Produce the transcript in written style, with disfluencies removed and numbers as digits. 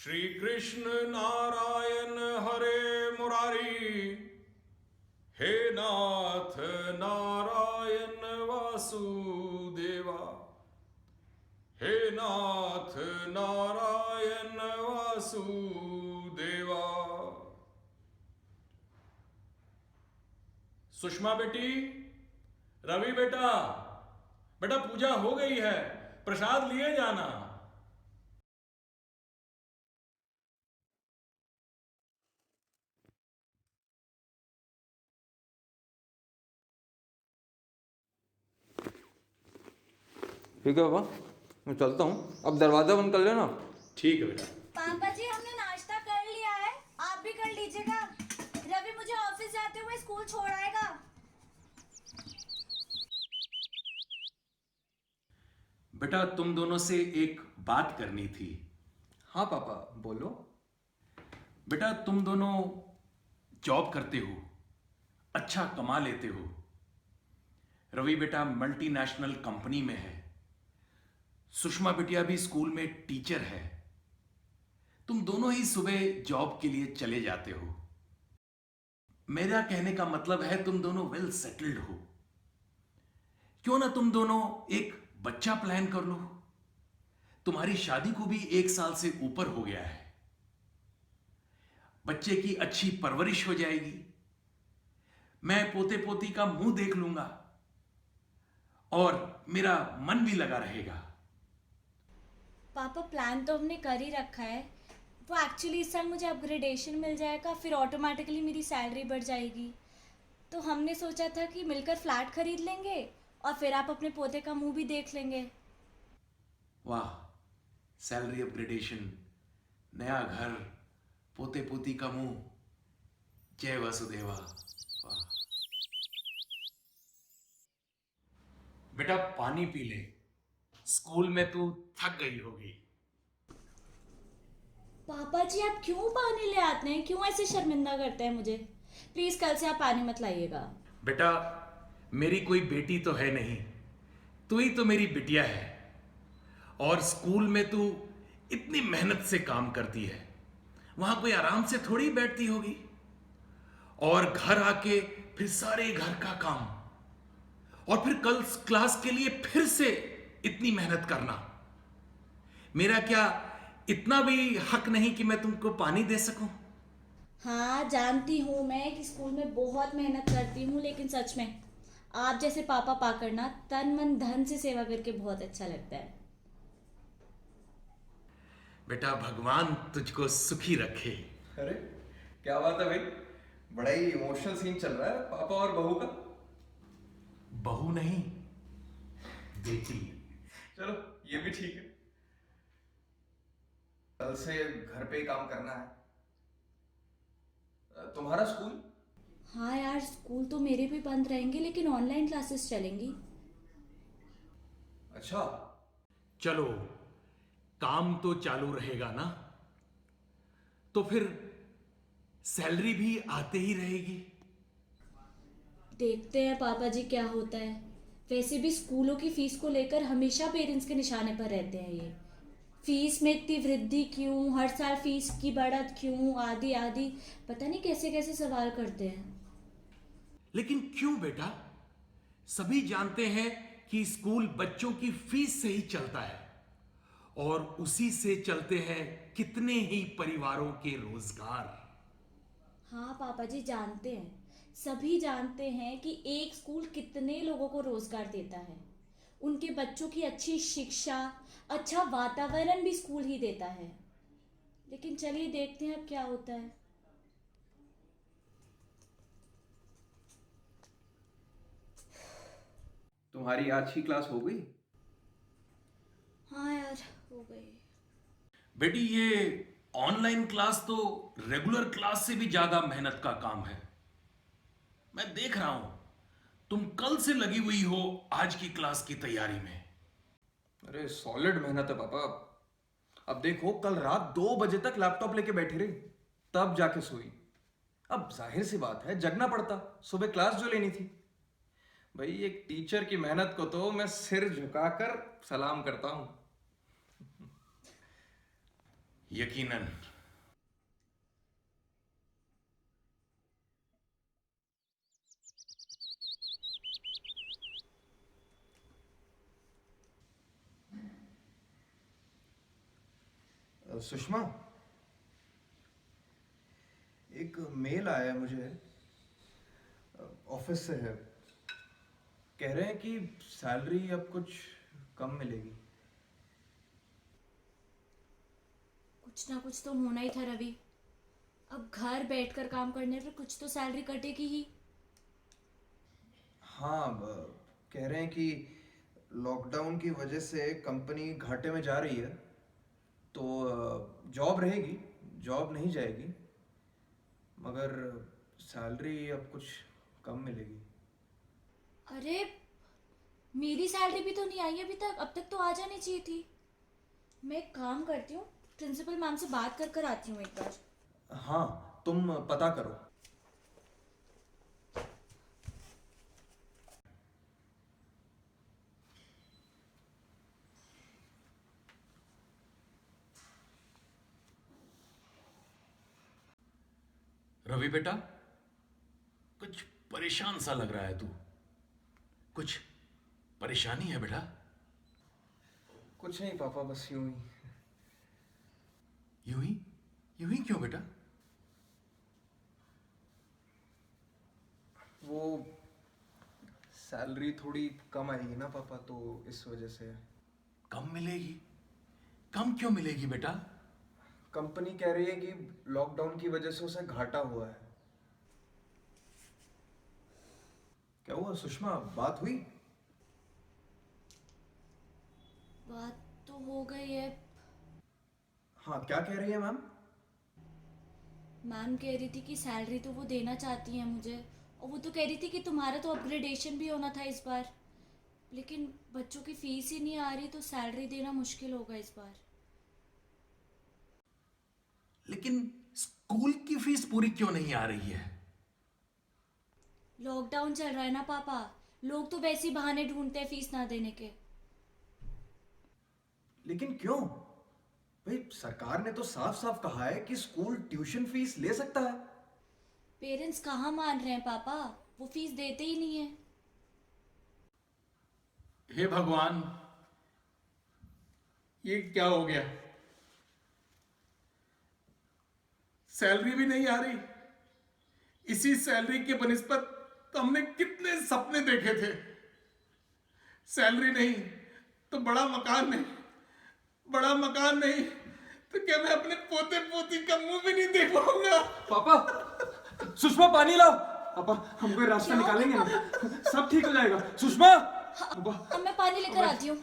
श्री कृष्ण नारायण हरे मुरारी, हे नाथ नारायण वासुदेवा, हे नाथ नारायण वासुदेवा। सुषमा बेटी, रवि बेटा, बेटा पूजा हो गई है, प्रसाद लिए जाना। ठीक है पापा, मैं चलता हूँ। अब दरवाज़ा बंद कर लेना। ठीक है बेटा। पापा जी, हमने नाश्ता कर लिया है, आप भी कर लीजिएगा। रवि मुझे ऑफिस जाते हुए स्कूल छोड़ आएगा। बेटा तुम दोनों से एक बात करनी थी। हाँ पापा, बोलो। बेटा तुम दोनों जॉब करते हो, अच्छा कमा लेते हो। रवि बेटा मल्टीनेशनल कंपनी में है, सुषमा बिटिया भी स्कूल में टीचर है। तुम दोनों ही सुबह जॉब के लिए चले जाते हो। मेरा कहने का मतलब है तुम दोनों वेल सेटल्ड हो। क्यों ना तुम दोनों एक बच्चा प्लान कर लो। तुम्हारी शादी को भी 1 साल से ऊपर हो गया है। बच्चे की अच्छी परवरिश हो जाएगी, मैं पोते पोती का मुंह देख लूंगा और मेरा मन भी लगा रहेगा। पापा प्लान तो हमने कर ही रखा है। वो एक्चुअली इस साल मुझे अपग्रेडेशन मिल जाएगा, फिर ऑटोमेटिकली मेरी सैलरी बढ़ जाएगी। तो हमने सोचा था कि मिलकर फ्लैट खरीद लेंगे और फिर आप अपने पोते का मुंह भी देख लेंगे। वाह, सैलरी अपग्रेडेशन, नया घर, पोते पोती का मुंह, जय वसुदेवा। वाह बेटा पानी पी ले, स्कूल में तू थक गई होगी। पापा जी, आप क्यों पानी ले आते हैं? क्यों ऐसे शर्मिंदा करते हैं मुझे? प्लीज कल से आप पानी मत लाइएगा। बेटा मेरी कोई बेटी तो है नहीं, तू ही तो मेरी बिटिया है। और स्कूल में तू इतनी मेहनत से काम करती है, वहां कोई आराम से थोड़ी बैठती होगी। और घर आके फिर सारे घर का काम, और फिर कल क्लास के लिए फिर से इतनी मेहनत करना। मेरा क्या इतना भी हक नहीं कि मैं तुमको पानी दे सकूं? हाँ, जानती हूँ मैं कि स्कूल में बहुत मेहनत करती हूँ, लेकिन सच में आप जैसे पापा पाकर ना तन मन धन से सेवा करके बहुत अच्छा लगता है। बेटा भगवान तुझको सुखी रखे। अरे क्या बात है भाई, बड़ा ही इमोशनल सीन चल रहा है पापा और बहू का। बहू नहीं, बेटी। चलो ये भी ठीक है, कल से घर पे ही काम करना है। तुम्हारा स्कूल? हाँ यार, स्कूल तो मेरे भी बंद रहेंगे, लेकिन ऑनलाइन क्लासेस चलेंगी। अच्छा। चलो काम तो चालू रहेगा ना, तो फिर सैलरी भी आते ही रहेगी। देखते हैं पापा जी क्या होता है। वैसे भी स्कूलों की फीस को लेकर हमेशा पेरेंट्स के निशाने पर रहते हैं ये। फीस में इतनी वृद्धि क्यों, हर साल फीस की बढ़त क्यों, आदि आदि, पता नहीं कैसे कैसे सवाल करते हैं। लेकिन क्यों बेटा? सभी जानते हैं कि स्कूल बच्चों की फीस से ही चलता है, और उसी से चलते हैं कितने ही परिवारों के रोजगार। हाँ पापा जी, जानते हैं, सभी जानते हैं कि एक स्कूल कितने लोगों को रोजगार देता है। उनके बच्चों की अच्छी शिक्षा, अच्छा वातावरण भी स्कूल ही देता है। लेकिन चलिए देखते हैं अब क्या होता है। तुम्हारी आज की क्लास हो गई? हाँ यार, हो गई। बेटी ये ऑनलाइन क्लास तो रेगुलर क्लास से भी ज्यादा मेहनत का काम है। मैं देख रहा हूं तुम कल से लगी हुई हो आज की क्लास की तैयारी में। अरे सॉलिड मेहनत है पापा। अब देखो, कल रात 2 बजे तक लैपटॉप लेके बैठी रही, तब जाके सोई। अब जाहिर सी बात है, जगना पड़ता, सुबह क्लास जो लेनी थी। भाई एक टीचर की मेहनत को तो मैं सिर झुकाकर सलाम करता हूँ। यकीनन। सुषमा, एक मेल आया है मुझे, ऑफिस से है। कह रहे हैं कि सैलरी अब कुछ कम मिलेगी। कुछ ना कुछ तो होना ही था रवि। अब घर बैठकर काम करने पर कुछ तो सैलरी कटेगी ही। हाँ, कह रहे हैं कि लॉकडाउन की वजह से कंपनी घाटे में जा रही है, तो जॉब रहेगी, जॉब नहीं जाएगी, मगर सैलरी अब कुछ कम मिलेगी। अरे मेरी सैलरी भी तो नहीं आई अभी तक। अब तक तो आ जानी चाहिए थी। मैं एक काम करती हूँ, प्रिंसिपल मैम से बात कर कर आती हूँ एक बार। हाँ, तुम पता करो। रवि बेटा, कुछ परेशान सा लग रहा है तू। कुछ परेशानी है बेटा? कुछ नहीं पापा, बस यूं ही। यूं ही? यूं ही क्यों बेटा? वो सैलरी थोड़ी कम आएगी ना पापा, तो इस वजह से। कम मिलेगी? कम क्यों मिलेगी बेटा? कंपनी कह रही है कि लॉकडाउन की वजह से उसे घाटा हुआ है। क्या हुआ सुषमा, बात हुई? बात तो हो गई है। हाँ, क्या कह रही है मैम? मैम कह रही थी कि सैलरी तो वो देना चाहती हैं मुझे, और वो तो कह रही थी कि तुम्हारा तो अपग्रेडेशन भी होना था इस बार, लेकिन बच्चों की फीस ही नहीं आ रही, तो सैलरी देना मुश्किल होगा इस बार। लेकिन स्कूल की फीस पूरी क्यों नहीं आ रही है? लॉकडाउन चल रहा है ना पापा, लोग तो वैसे ही बहाने ढूंढते हैं फीस ना देने के। लेकिन क्यों भाई? सरकार ने तो साफ साफ कहा है कि स्कूल ट्यूशन फीस ले सकता है। पेरेंट्स कहाँ मान रहे हैं पापा, वो फीस देते ही नहीं है। हे भगवान, ये क्या हो गया? सैलरी भी नहीं आ रही। इसी सैलरी के बनिस्पत तो हमने कितने सपने देखे थे। सैलरी नहीं तो बड़ा मकान नहीं, बड़ा मकान नहीं तो क्या मैं अपने पोते पोती का मुंह भी नहीं देख पाऊंगा? पापा, सुषमा पानी लाओ। पापा, हम कोई रास्ता क्या निकालेंगे हुआ ना, सब ठीक हो जाएगा। सुषमा, अब मैं पानी लेकर आती हूँ।